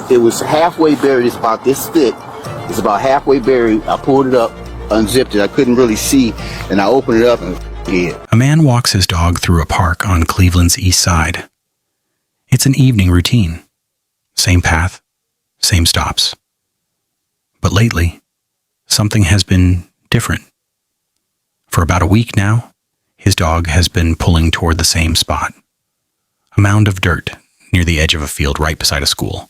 It was halfway buried. It's about this thick. It's about halfway buried. I pulled it up, unzipped it. I couldn't really see, and I opened it up and dead. A man walks his dog through a park on Cleveland's east side. It's an evening routine. Same path, same stops. But lately, something has been different. For about a week now, his dog has been pulling toward the same spot. A mound of dirt near the edge of a field right beside a school.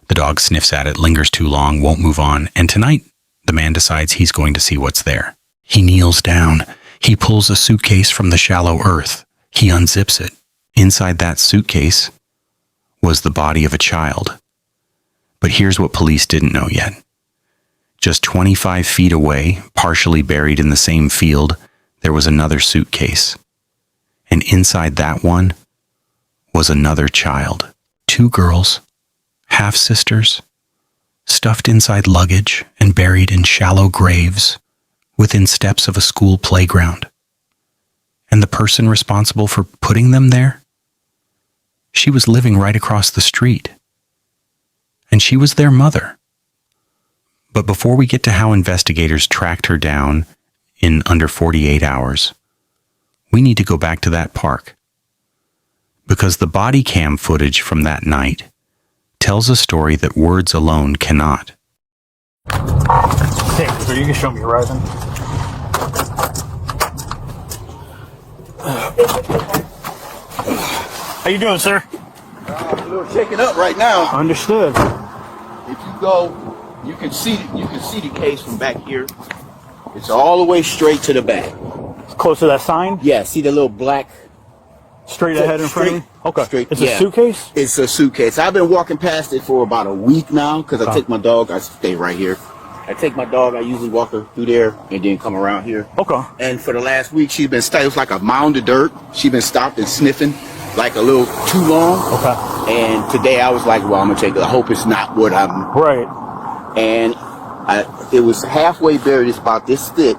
The dog sniffs at it, lingers too long, won't move on, and tonight, the man decides he's going to see what's there. He kneels down. He pulls a suitcase from the shallow earth. He unzips it. Inside that suitcase was the body of a child. But here's what police didn't know yet. Just 25 feet away, partially buried in the same field, there was another suitcase. And inside that one was another child. 2 girls, half-sisters, stuffed inside luggage and buried in shallow graves within steps of a school playground. And the person responsible for putting them there? She was living right across the street. And she was their mother. But before we get to how investigators tracked her down in under 48 hours, we need to go back to that park. Because the body cam footage from that night tells a story that words alone cannot. Hey, so you can show me your rising. How you doing, sir? A little shaken up right now. Understood. If you go, you can see the case from back here. It's all the way straight to the back. It's close to that sign? Yeah, see the little black Straight ahead in front of me? Okay. Straight, It's yeah. a suitcase? It's a suitcase. I've been walking past it for about a week now because I take my dog. I stay right here. I take my dog. I usually walk her through there and then come around here. Okay. And for the last week, she's been it was like a mound of dirt. She's been stopped and sniffing like a little too long. Okay. And today I was like, well, I'm gonna take it. I hope it's not what I'm. Right. And it was halfway buried. It's about this thick.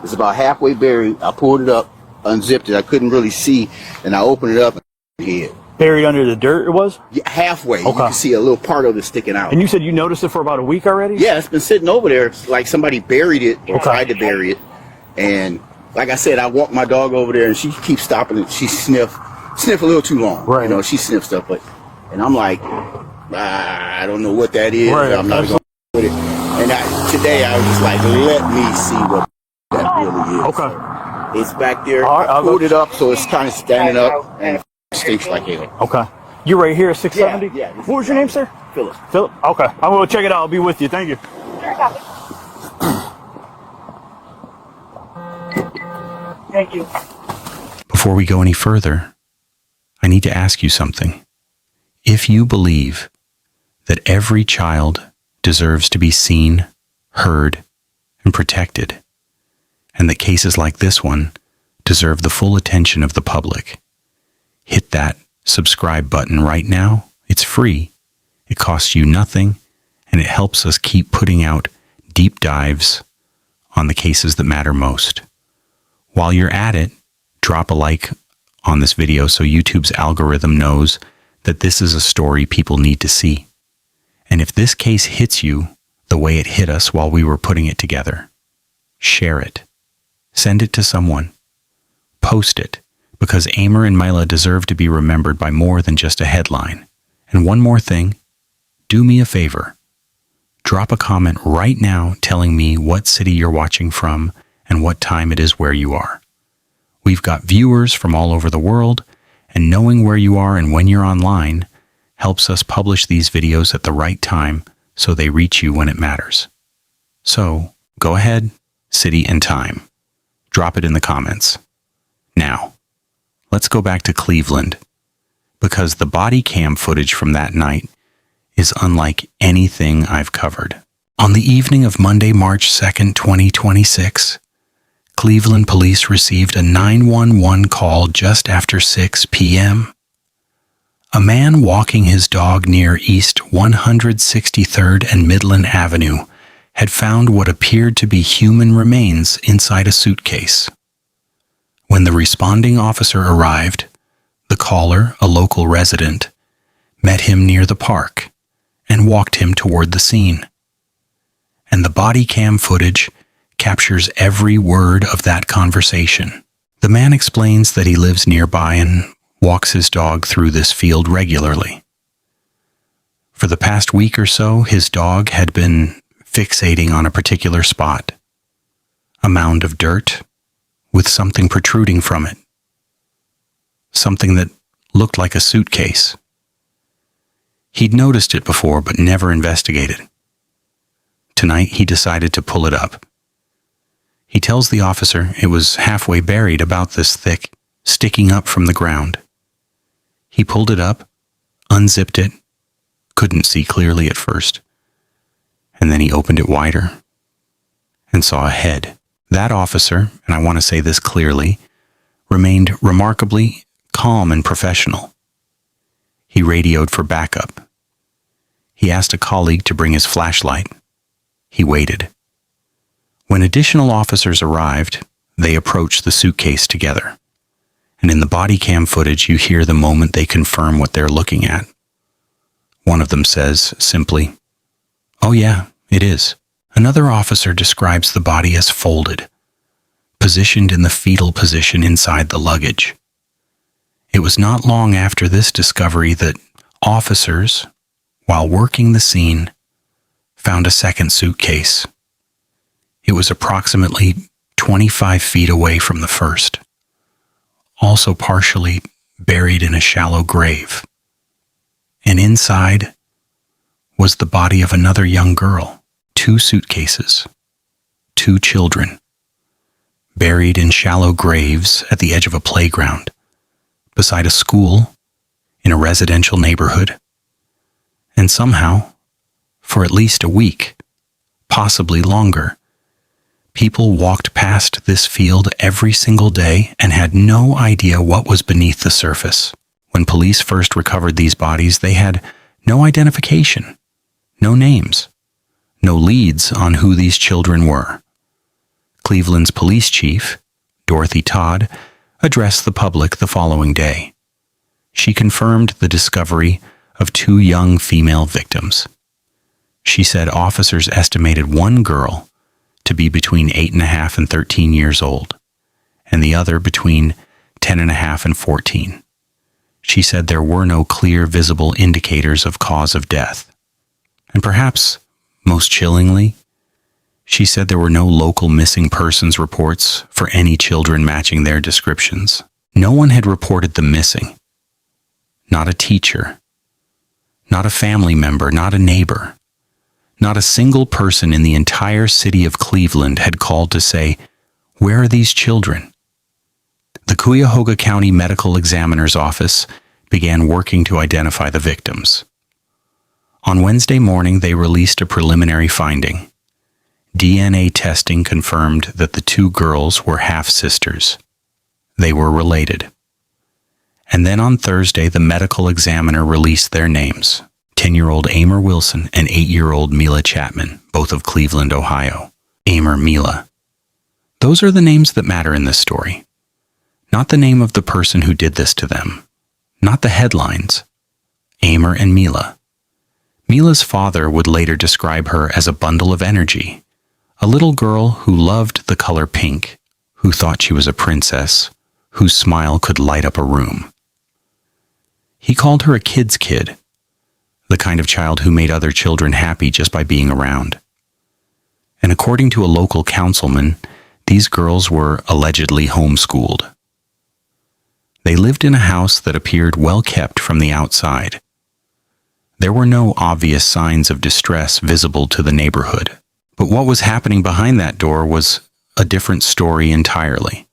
It's about halfway buried. I pulled it up, unzipped it. I couldn't really see, and I opened it up and hid. Buried under the dirt it was? Yeah, halfway. Okay. You can see a little part of it sticking out. And you said you noticed it for about a week already? Yeah, it's been sitting over there. It's like somebody buried it or tried to bury it. And like I said, I walked my dog over there and she keeps stopping and she sniff a little too long. Right. You know, she sniffs stuff, and I'm like, I don't know what that is. Right. I'm not going to with it. And today I was just like, let me see what that really is. Okay. It's back there. All right, I pulled it up so it's kind of standing up and it stinks like hell. Okay. You're right here at 670? Yeah. What was your name, sir? Philip. Philip? Okay. I'm going to check it out. I'll be with you. Thank you. Thank you. Before we go any further, I need to ask you something. If you believe that every child deserves to be seen, heard, and protected, and that cases like this one deserve the full attention of the public, hit that subscribe button right now. It's free. It costs you nothing, and it helps us keep putting out deep dives on the cases that matter most. While you're at it, drop a like on this video so YouTube's algorithm knows that this is a story people need to see. And if this case hits you the way it hit us while we were putting it together, share it. Send it to someone. Post it, because Amor and Mila deserve to be remembered by more than just a headline. And one more thing, do me a favor. Drop a comment right now telling me what city you're watching from and what time it is where you are. We've got viewers from all over the world, and knowing where you are and when you're online helps us publish these videos at the right time so they reach you when it matters. So, go ahead, city and time. Drop it in the comments. Now, let's go back to Cleveland, because the body cam footage from that night is unlike anything I've covered. On the evening of Monday, March 2nd, 2026, Cleveland police received a 911 call just after 6 p.m. A man walking his dog near East 163rd and Midland Avenue had found what appeared to be human remains inside a suitcase. When the responding officer arrived, the caller, a local resident, met him near the park and walked him toward the scene. And the body cam footage captures every word of that conversation. The man explains that he lives nearby and walks his dog through this field regularly. For the past week or so, his dog had been fixating on a particular spot, a mound of dirt with something protruding from it, something that looked like a suitcase. He'd noticed it before but never investigated. Tonight he decided to pull it up. He tells the officer it was halfway buried, about this thick, sticking up from the ground. He pulled it up, unzipped it, couldn't see clearly at first, and then he opened it wider and saw a head. That officer, and I want to say this clearly, remained remarkably calm and professional. He radioed for backup. He asked a colleague to bring his flashlight. He waited. When additional officers arrived, they approached the suitcase together. And in the body cam footage, you hear the moment they confirm what they're looking at. One of them says simply, "Oh yeah, it is." Another officer describes the body as folded, positioned in the fetal position inside the luggage. It was not long after this discovery that officers, while working the scene, found a second suitcase. It was approximately 25 feet away from the first, also partially buried in a shallow grave. And inside was the body of another young girl, 2 suitcases, 2 children, buried in shallow graves at the edge of a playground, beside a school, in a residential neighborhood. And somehow, for at least a week, possibly longer, people walked past this field every single day and had no idea what was beneath the surface. When police first recovered these bodies, they had no identification, no names, no leads on who these children were. Cleveland's police chief, Dorothy Todd, addressed the public the following day. She confirmed the discovery of 2 young female victims. She said officers estimated one girl to be between 8.5 and 13 years old, and the other between 10.5 and 14. She said there were no clear visible indicators of cause of death. And perhaps most chillingly, she said there were no local missing persons reports for any children matching their descriptions. No one had reported them missing. Not a teacher, not a family member, not a neighbor. Not a single person in the entire city of Cleveland had called to say, "Where are these children?" The Cuyahoga County Medical Examiner's Office began working to identify the victims. On Wednesday morning, they released a preliminary finding. DNA testing confirmed that the 2 girls were half-sisters. They were related. And then on Thursday, the medical examiner released their names. 10-year-old Amor Wilson and 8-year-old Mila Chatman, both of Cleveland, Ohio. Amor, Mila. Those are the names that matter in this story. Not the name of the person who did this to them. Not the headlines. Amor and Mila. Mila's father would later describe her as a bundle of energy, a little girl who loved the color pink, who thought she was a princess, whose smile could light up a room. He called her a kid's kid, the kind of child who made other children happy just by being around. And according to a local councilman, these girls were allegedly homeschooled. They lived in a house that appeared well kept from the outside. There were no obvious signs of distress visible to the neighborhood. But what was happening behind that door was a different story entirely.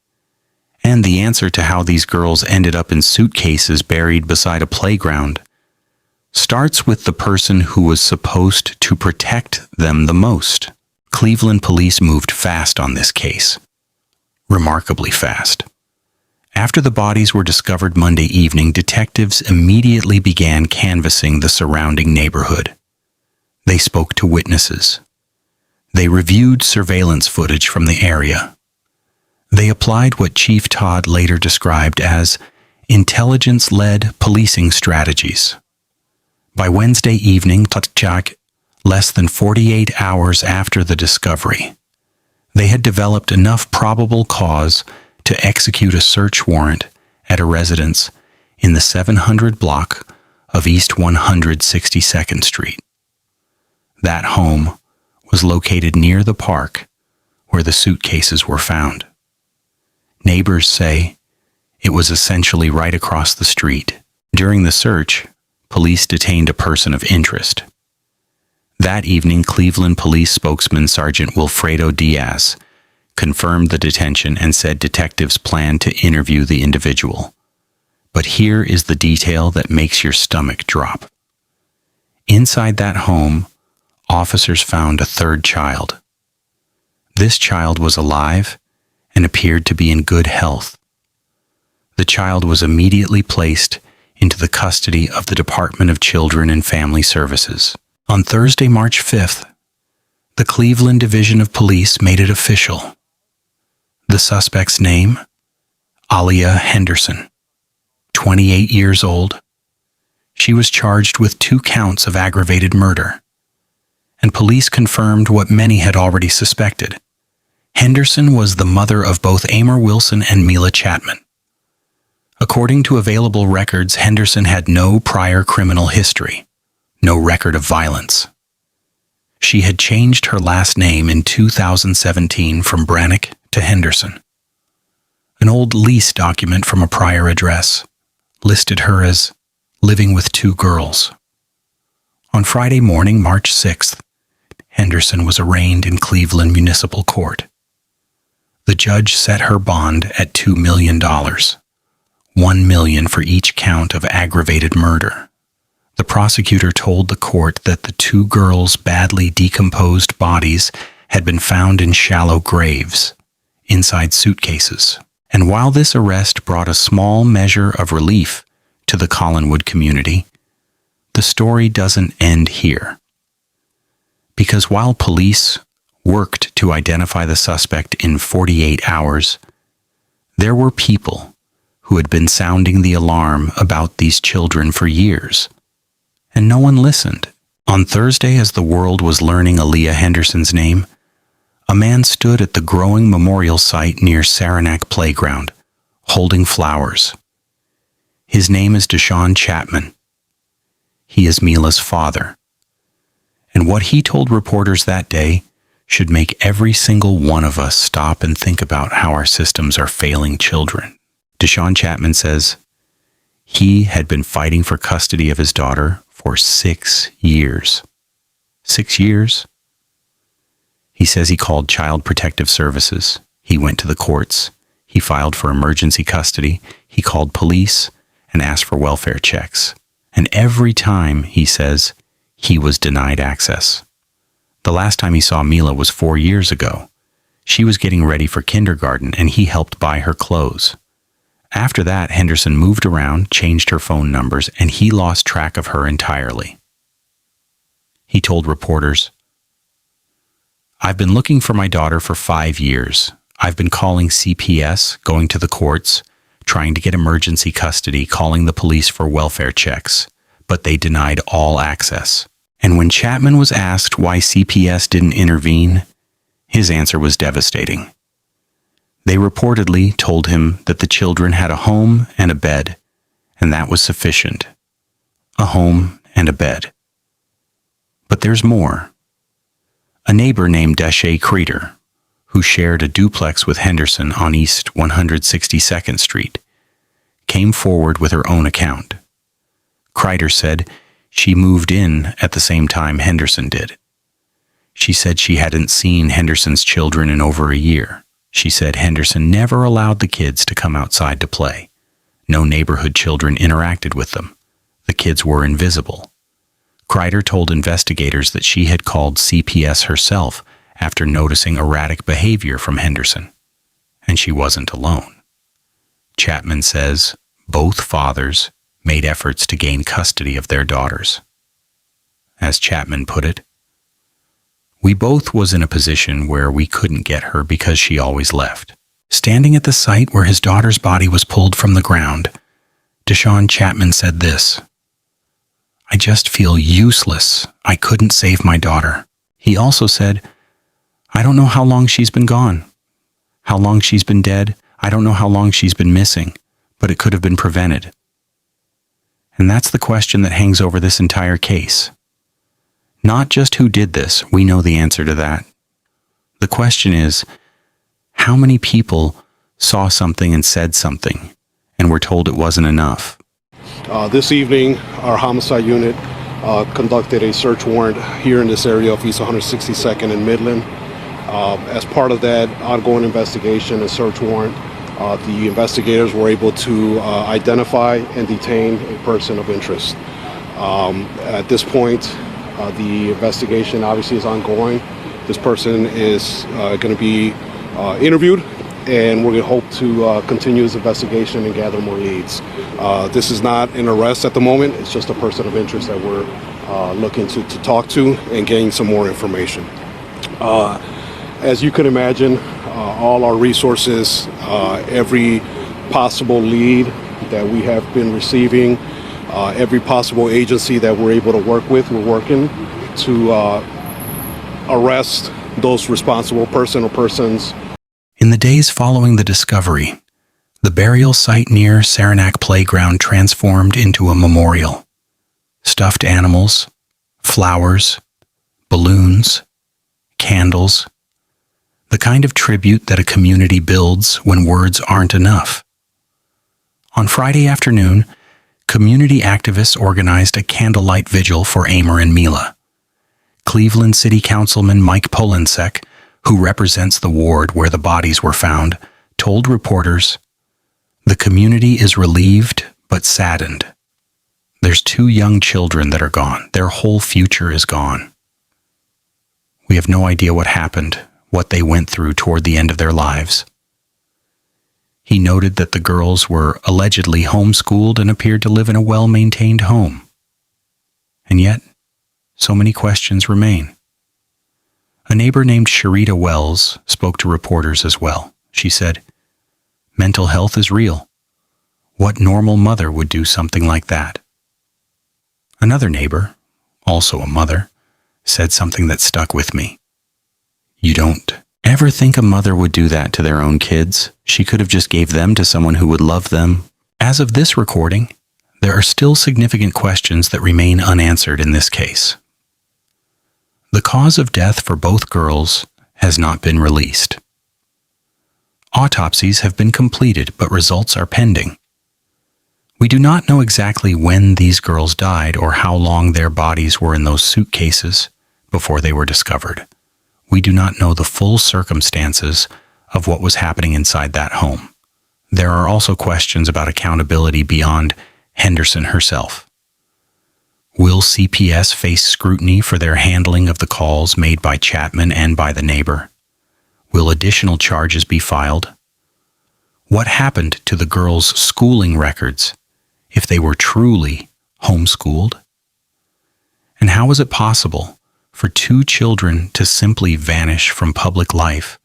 And the answer to how these girls ended up in suitcases buried beside a playground starts with the person who was supposed to protect them the most. Cleveland police moved fast on this case. Remarkably fast. After the bodies were discovered Monday evening, detectives immediately began canvassing the surrounding neighborhood. They spoke to witnesses. They reviewed surveillance footage from the area. They applied what Chief Todd later described as intelligence-led policing strategies. By Wednesday evening, less than 48 hours after the discovery, they had developed enough probable cause to execute a search warrant at a residence in the 700 block of East 162nd Street. That home was located near the park where the suitcases were found. Neighbors say it was essentially right across the street. During the search, police detained a person of interest. That evening, Cleveland Police spokesman Sergeant Wilfredo Diaz confirmed the detention and said detectives planned to interview the individual. But here is the detail that makes your stomach drop. Inside that home, officers found a third child. This child was alive and appeared to be in good health. The child was immediately placed into the custody of the Department of Children and Family Services. On Thursday, March 5th, the Cleveland Division of Police made it official. The suspect's name? Aliyah Henderson, 28 years old. She was charged with 2 counts of aggravated murder, and police confirmed what many had already suspected. Henderson was the mother of both Amor Wilson and Mila Chatman. According to available records, Henderson had no prior criminal history, no record of violence. She had changed her last name in 2017 from Brannick to Henderson. An old lease document from a prior address listed her as living with 2 girls. On Friday morning, March 6th, Henderson was arraigned in Cleveland Municipal Court. The judge set her bond at $2 million. $1 million for each count of aggravated murder. The prosecutor told the court that the 2 girls' badly decomposed bodies had been found in shallow graves, inside suitcases. And while this arrest brought a small measure of relief to the Collinwood community, the story doesn't end here. Because while police worked to identify the suspect in 48 hours, there were people who had been sounding the alarm about these children for years, and no one listened. On Thursday, as the world was learning Aliyah Henderson's name, a man stood at the growing memorial site near Saranac Playground, holding flowers. His name is Chatman. He is Mila's father. And what he told reporters that day should make every single one of us stop and think about how our systems are failing children. Chatman says he had been fighting for custody of his daughter for 6 years. 6 years? He says he called Child Protective Services. He went to the courts. He filed for emergency custody. He called police and asked for welfare checks. And every time, he says, he was denied access. The last time he saw Mila was 4 years ago. She was getting ready for kindergarten, and he helped buy her clothes. After that, Henderson moved around, changed her phone numbers, and he lost track of her entirely. He told reporters, "I've been looking for my daughter for 5 years. I've been calling CPS, going to the courts, trying to get emergency custody, calling the police for welfare checks, but they denied all access." And when Chatman was asked why CPS didn't intervene, his answer was devastating. They reportedly told him that the children had a home and a bed, and that was sufficient. A home and a bed. But there's more. A neighbor named Deshae Creeder, who shared a duplex with Henderson on East 162nd Street, came forward with her own account. Creeder said she moved in at the same time Henderson did. She said she hadn't seen Henderson's children in over a year. She said Henderson never allowed the kids to come outside to play. No neighborhood children interacted with them. The kids were invisible. Creeder told investigators that she had called CPS herself after noticing erratic behavior from Henderson, and she wasn't alone. Chatman says both fathers made efforts to gain custody of their daughters. As Chatman put it, "We both was in a position where we couldn't get her because she always left." Standing at the site where his daughter's body was pulled from the ground, Chatman said this, I just feel useless. I couldn't save my daughter. He also said, I don't know how long she's been gone. How long she's been dead. I don't know how long she's been missing, but it could have been prevented. And that's the question that hangs over this entire case. Not just who did this, we know the answer to that. The question is, how many people saw something and said something, and were told it wasn't enough? This evening, our homicide unit conducted a search warrant here in this area of East 162nd and Midland. As part of that ongoing investigation and search warrant, the investigators were able to identify and detain a person of interest. At this point, the investigation obviously is ongoing. This person is going to be interviewed, and we're going to hope to continue this investigation and gather more leads. This is not an arrest at the moment. It's just a person of interest that we're looking to talk to and gain some more information. As you can imagine, all our resources, every possible lead that we have been receiving, every possible agency that we're able to work with, we're working to arrest those responsible person or persons. In the days following the discovery, the burial site near Saranac Playground transformed into a memorial. Stuffed animals, flowers, balloons, candles, the kind of tribute that a community builds when words aren't enough. On Friday afternoon, community activists organized a candlelight vigil for Amor and Mila. Cleveland City Councilman Mike Polensek, who represents the ward where the bodies were found, told reporters, "The community is relieved but saddened. There's 2 young children that are gone. Their whole future is gone. We have no idea what happened, what they went through toward the end of their lives." He noted that the girls were allegedly homeschooled and appeared to live in a well-maintained home. And yet, so many questions remain. A neighbor named Sharita Wells spoke to reporters as well. She said, "Mental health is real. What normal mother would do something like that?" Another neighbor, also a mother, said something that stuck with me. "You don't ever think a mother would do that to their own kids? She could have just gave them to someone who would love them." As of this recording, there are still significant questions that remain unanswered in this case. The cause of death for both girls has not been released. Autopsies have been completed, but results are pending. We do not know exactly when these girls died or how long their bodies were in those suitcases before they were discovered. We do not know the full circumstances of what was happening inside that home. There are also questions about accountability beyond Henderson herself. Will CPS face scrutiny for their handling of the calls made by Chatman and by the neighbor? Will additional charges be filed? What happened to the girls' schooling records if they were truly homeschooled? And how was it possible for 2 children to simply vanish from public life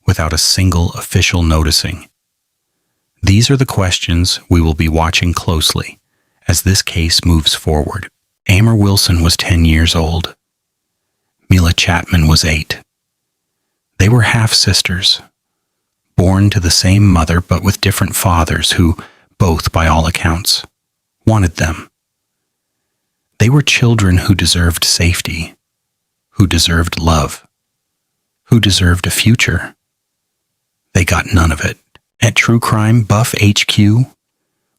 without a single official noticing? These are the questions we will be watching closely as this case moves forward. Amor Wilson was 10 years old. Mila Chatman was 8. They were half-sisters, born to the same mother but with different fathers who, both by all accounts, wanted them. They were children who deserved safety, who deserved love, who deserved a future. They got none of it. At True Crime Buff HQ,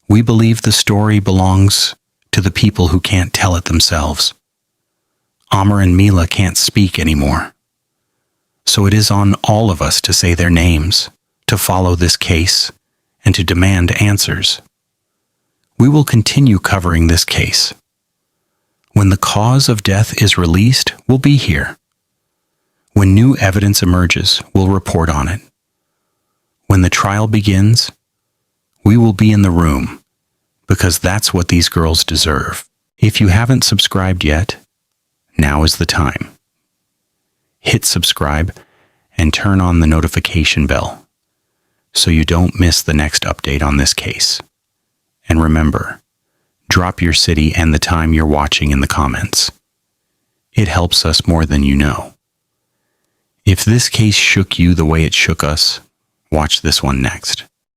we believe the story belongs to the people who can't tell it themselves. Amor and Mila can't speak anymore. So it is on all of us to say their names, to follow this case, and to demand answers. We will continue covering this case. When the cause of death is released, we'll be here. When new evidence emerges, we'll report on it. When the trial begins, we will be in the room, because that's what these girls deserve. If you haven't subscribed yet, now is the time. Hit subscribe and turn on the notification bell so you don't miss the next update on this case. And remember, Drop your city and the time you're watching in the comments. It helps us more than you know. If this case shook you the way it shook us, watch this one next.